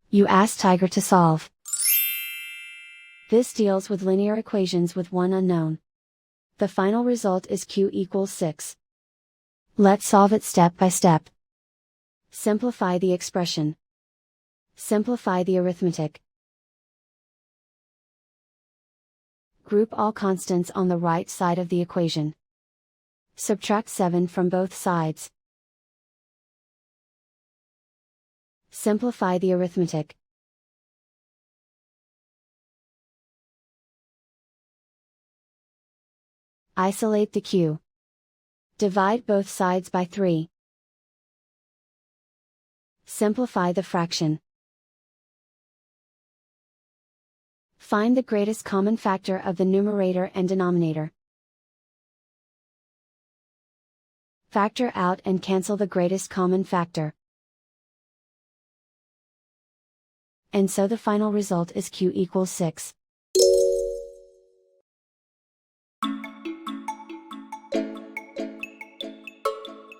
You ask Tiger to solve. This deals with linear equations with one unknown. The final result is q equals 6. Let's solve it step by step. Simplify the expression. Simplify the arithmetic. Group all constants on the right side of the equation. Subtract 7 from both sides. Simplify the arithmetic. Isolate the q. Divide both sides by 3. Simplify the fraction. Find the greatest common factor of the numerator and denominator. Factor out and cancel the greatest common factor. And so the final result is q equals 6.